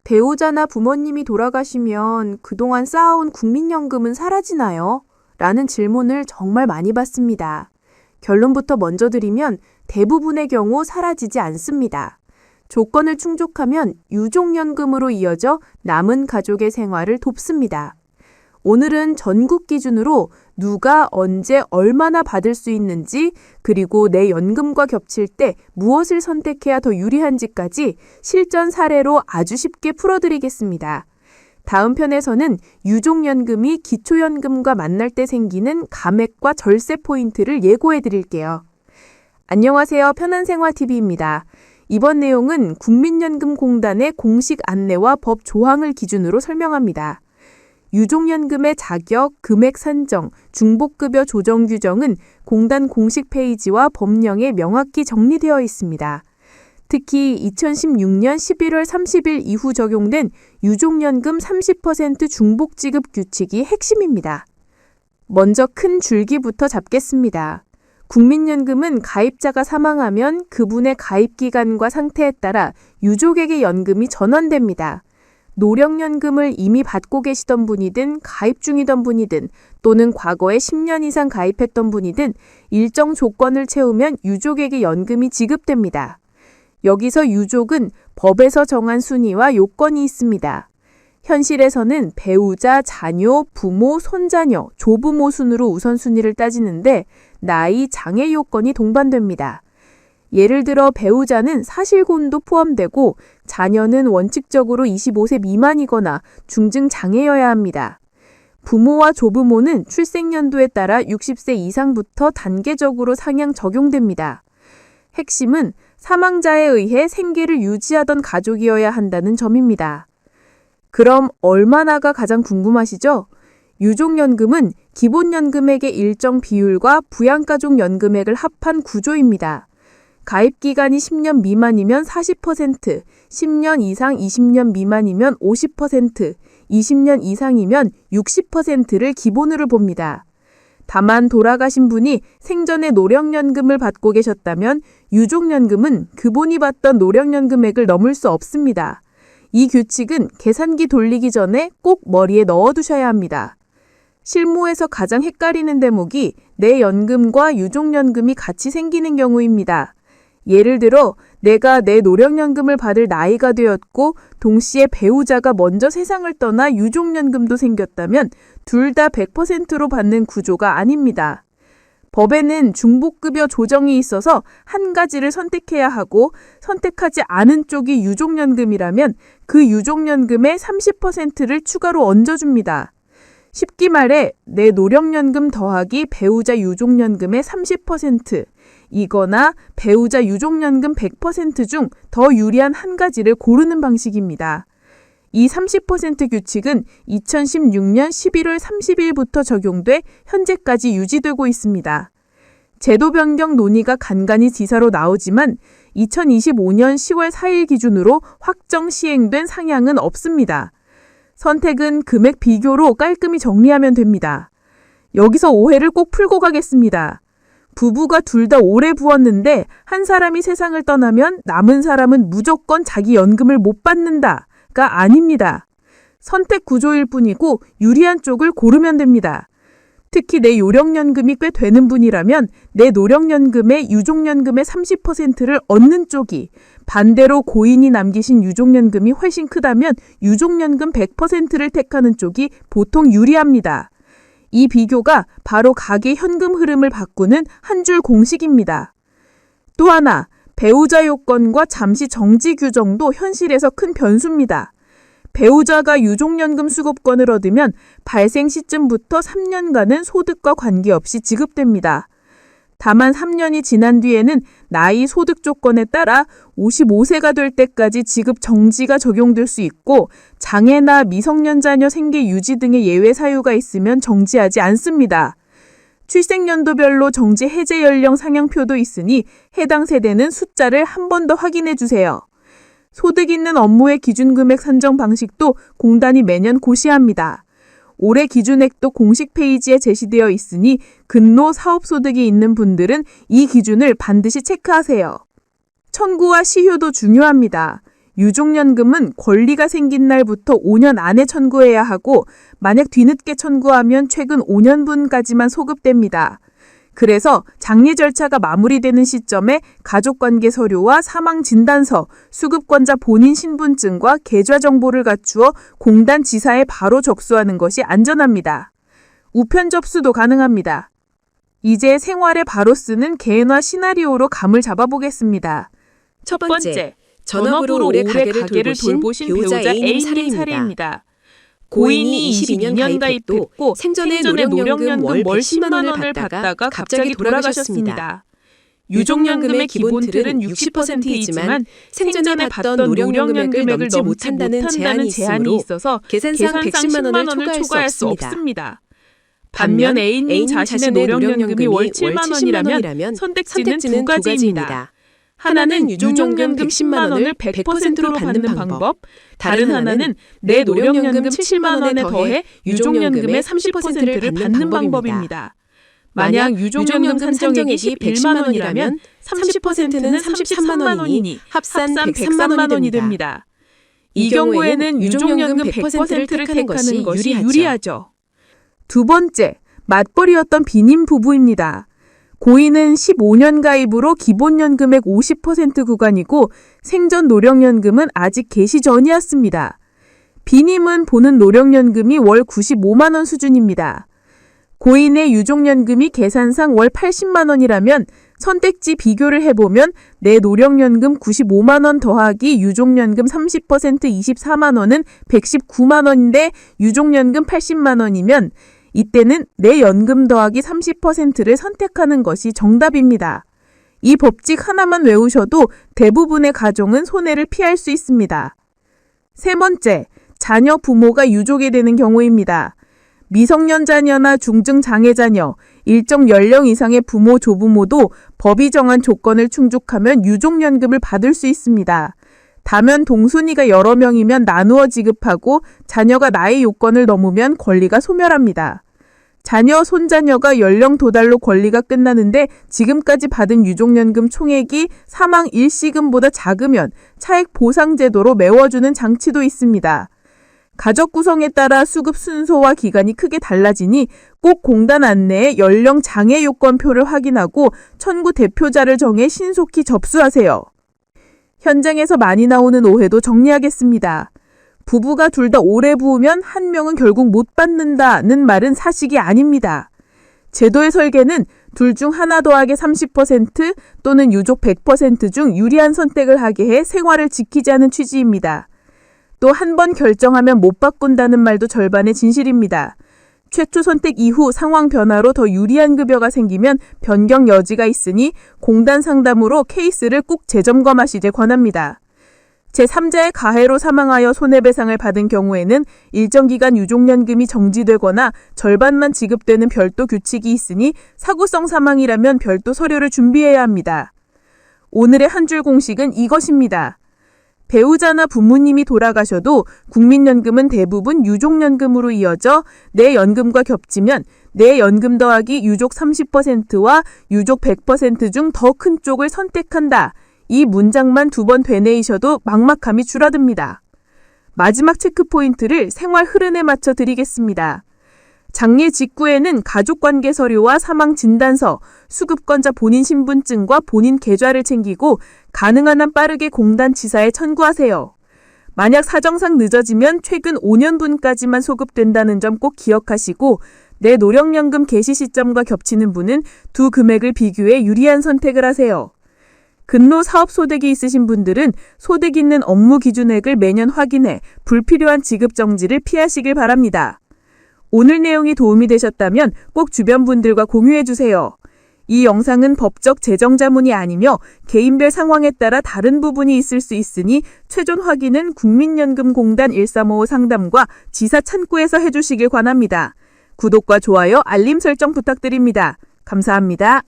배우자나 부모님이 돌아가시면 그동안 쌓아온 국민연금은 사라지나요? 라는 질문을 정말 많이 받습니다. 결론부터 먼저 드리면 대부분의 경우 사라지지 않습니다. 조건을 충족하면 유족연금으로 이어져 남은 가족의 생활을 돕습니다. 오늘은 전국 기준으로 누가 언제 얼마나 받을 수 있는지, 그리고 내 연금과 겹칠 때 무엇을 선택해야 더 유리한지까지 실전 사례로 아주 쉽게 풀어드리겠습니다. 다음 편에서는 유족연금이 기초연금과 만날 때 생기는 감액과 절세 포인트를 예고해 드릴게요. 안녕하세요. 편한생활TV입니다. 이번 내용은 국민연금공단의 공식 안내와 법 조항을 기준으로 설명합니다. 유족연금의 자격, 금액 산정, 중복급여 조정 규정은 공단 공식 페이지와 법령에 명확히 정리되어 있습니다. 특히 2016년 11월 30일 이후 적용된 유족연금 30% 중복 지급 규칙이 핵심입니다. 먼저 큰 줄기부터 잡겠습니다. 국민연금은 가입자가 사망하면 그분의 가입기간과 상태에 따라 유족에게 연금이 전환됩니다. 노령연금을 이미 받고 계시던 분이든 가입 중이던 분이든 또는 과거에 10년 이상 가입했던 분이든 일정 조건을 채우면 유족에게 연금이 지급됩니다. 여기서 유족은 법에서 정한 순위와 요건이 있습니다. 현실에서는 배우자, 자녀, 부모, 손자녀, 조부모 순으로 우선순위를 따지는데 나이, 장애 요건이 동반됩니다. 예를 들어 배우자는 사실혼도 포함되고 자녀는 원칙적으로 25세 미만이거나 중증 장애여야 합니다. 부모와 조부모는 출생연도에 따라 60세 이상부터 단계적으로 상향 적용됩니다. 핵심은 사망자에 의해 생계를 유지하던 가족이어야 한다는 점입니다. 그럼 얼마나가 가장 궁금하시죠? 유족연금은 기본연금액의 일정 비율과 부양가족 연금액을 합한 구조입니다. 가입기간이 10년 미만이면 40%, 10년 이상 20년 미만이면 50%, 20년 이상이면 60%를 기본으로 봅니다. 다만 돌아가신 분이 생전에 노령연금을 받고 계셨다면 유족연금은 그분이 받던 노령연금액을 넘을 수 없습니다. 이 규칙은 계산기 돌리기 전에 꼭 머리에 넣어두셔야 합니다. 실무에서 가장 헷갈리는 대목이 내 연금과 유족연금이 같이 생기는 경우입니다. 예를 들어 내가 내 노령연금을 받을 나이가 되었고 동시에 배우자가 먼저 세상을 떠나 유족연금도 생겼다면 둘 다 100%로 받는 구조가 아닙니다. 법에는 중복급여 조정이 있어서 한 가지를 선택해야 하고 선택하지 않은 쪽이 유족연금이라면 그 유족연금의 30%를 추가로 얹어줍니다. 쉽게 말해 내 노령연금 더하기 배우자 유족연금의 30%, 이거나 배우자 유족연금 100% 중 더 유리한 한 가지를 고르는 방식입니다. 이 30% 규칙은 2016년 11월 30일부터 적용돼 현재까지 유지되고 있습니다. 제도 변경 논의가 간간히 지사로 나오지만 2025년 10월 4일 기준으로 확정 시행된 상향은 없습니다. 선택은 금액 비교로 깔끔히 정리하면 됩니다. 여기서 오해를 꼭 풀고 가겠습니다. 부부가 둘 다 오래 부었는데 한 사람이 세상을 떠나면 남은 사람은 무조건 자기 연금을 못 받는다가 아닙니다. 선택 구조일 뿐이고 유리한 쪽을 고르면 됩니다. 특히 내 요령연금이 꽤 되는 분이라면 내 노령연금에 유족연금의 30%를 얻는 쪽이, 반대로 고인이 남기신 유족연금이 훨씬 크다면 유족연금 100%를 택하는 쪽이 보통 유리합니다. 이 비교가 바로 가계 현금 흐름을 바꾸는 한 줄 공식입니다. 또 하나, 배우자 요건과 잠시 정지 규정도 현실에서 큰 변수입니다. 배우자가 유족연금 수급권을 얻으면 발생 시점부터 3년간은 소득과 관계없이 지급됩니다. 다만 3년이 지난 뒤에는 나이 소득 조건에 따라 55세가 될 때까지 지급 정지가 적용될 수 있고 장애나 미성년 자녀 생계 유지 등의 예외 사유가 있으면 정지하지 않습니다. 출생연도별로 정지 해제 연령 상향표도 있으니 해당 세대는 숫자를 한 번 더 확인해 주세요. 소득 있는 업무의 기준금액 산정 방식도 공단이 매년 고시합니다. 올해 기준액도 공식 페이지에 제시되어 있으니 근로 사업소득이 있는 분들은 이 기준을 반드시 체크하세요. 청구와 시효도 중요합니다. 유족연금은 권리가 생긴 날부터 5년 안에 청구해야 하고 만약 뒤늦게 청구하면 최근 5년분까지만 소급됩니다. 그래서 장례 절차가 마무리되는 시점에 가족관계 서류와 사망진단서, 수급권자 본인 신분증과 계좌 정보를 갖추어 공단 지사에 바로 접수하는 것이 안전합니다. 우편 접수도 가능합니다. 이제 생활에 바로 쓰는 개인화 시나리오로 감을 잡아보겠습니다. 첫 번째, 전업으로 오래 가게를 돌보신 배우자 A님 사례입니다. 고인이 22년 가입했고 생전에 노령연금 월 110만 원을 받다가 갑자기 돌아가셨습니다. 유족연금의 기본 틀은 60%이지만 생전에 받던 노령연금 금액을 넘지 못한다는 제한이 있어서 계산상 110만 원을 초과할 수 없습니다. 반면 A님 자신의 노령연금이 월 7만 원이라면 선택지는 두 가지입니다. 하나는 유족연금 110만 원을 100%로 받는 방법, 다른 하나는 내 노령연금 70만 원에 더해 유족연금의 30%를 받는 방법입니다. 만약 유족연금 산정액이 110만 원이라면 30%는 33만 원이니 합산 103만 원이 됩니다. 이 경우에는 유족연금 100%를 택하는 것이 유리하죠. 두 번째, 맞벌이였던 비님 부부입니다. 고인은 15년 가입으로 기본연금액 50% 구간이고 생전 노령연금은 아직 개시 전이었습니다. 비님은 보는 노령연금이 월 95만 원 수준입니다. 고인의 유족연금이 계산상 월 80만 원이라면 선택지 비교를 해보면 내 노령연금 95만 원 더하기 유족연금 30% 24만 원은 119만 원인데 유족연금 80만 원이면 이때는 내 연금 더하기 30%를 선택하는 것이 정답입니다. 이 법칙 하나만 외우셔도 대부분의 가정은 손해를 피할 수 있습니다. 세 번째, 자녀 부모가 유족이 되는 경우입니다. 미성년 자녀나 중증 장애 자녀, 일정 연령 이상의 부모, 조부모도 법이 정한 조건을 충족하면 유족연금을 받을 수 있습니다. 다만 동순위가 여러 명이면 나누어 지급하고 자녀가 나이 요건을 넘으면 권리가 소멸합니다. 자녀, 손자녀가 연령 도달로 권리가 끝나는데 지금까지 받은 유족연금 총액이 사망 일시금보다 작으면 차액 보상 제도로 메워주는 장치도 있습니다. 가족 구성에 따라 수급 순서와 기간이 크게 달라지니 꼭 공단 안내에 연령 장애 요건표를 확인하고 청구 대표자를 정해 신속히 접수하세요. 현장에서 많이 나오는 오해도 정리하겠습니다. 부부가 둘 다 오래 부으면 한 명은 결국 못 받는다는 말은 사실이 아닙니다. 제도의 설계는 둘 중 하나 더하기 30% 또는 유족 100% 중 유리한 선택을 하게 해 생활을 지키자는 취지입니다. 또 한 번 결정하면 못 바꾼다는 말도 절반의 진실입니다. 최초 선택 이후 상황 변화로 더 유리한 급여가 생기면 변경 여지가 있으니 공단 상담으로 케이스를 꼭 재점검하시길 권합니다. 제3자의 가해로 사망하여 손해배상을 받은 경우에는 일정 기간 유족연금이 정지되거나 절반만 지급되는 별도 규칙이 있으니 사고성 사망이라면 별도 서류를 준비해야 합니다. 오늘의 한 줄 공식은 이것입니다. 배우자나 부모님이 돌아가셔도 국민연금은 대부분 유족연금으로 이어져 내 연금과 겹치면 내 연금 더하기 유족 30%와 유족 100% 중 더 큰 쪽을 선택한다. 이 문장만 2번 되뇌이셔도 막막함이 줄어듭니다. 마지막 체크포인트를 생활 흐름에 맞춰 드리겠습니다. 장례 직후에는 가족관계 서류와 사망진단서, 수급권자 본인 신분증과 본인 계좌를 챙기고 가능한 한 빠르게 공단 지사에 청구하세요. 만약 사정상 늦어지면 최근 5년분까지만 소급된다는 점 꼭 기억하시고 내 노령연금 개시 시점과 겹치는 분은 두 금액을 비교해 유리한 선택을 하세요. 근로 사업 소득이 있으신 분들은 소득 있는 업무 기준액을 매년 확인해 불필요한 지급 정지를 피하시길 바랍니다. 오늘 내용이 도움이 되셨다면 꼭 주변 분들과 공유해 주세요. 이 영상은 법적 재정 자문이 아니며 개인별 상황에 따라 다른 부분이 있을 수 있으니 최종 확인은 국민연금공단 1355 상담과 지사 창구에서 해주시길 권합니다. 구독과 좋아요, 알림 설정 부탁드립니다. 감사합니다.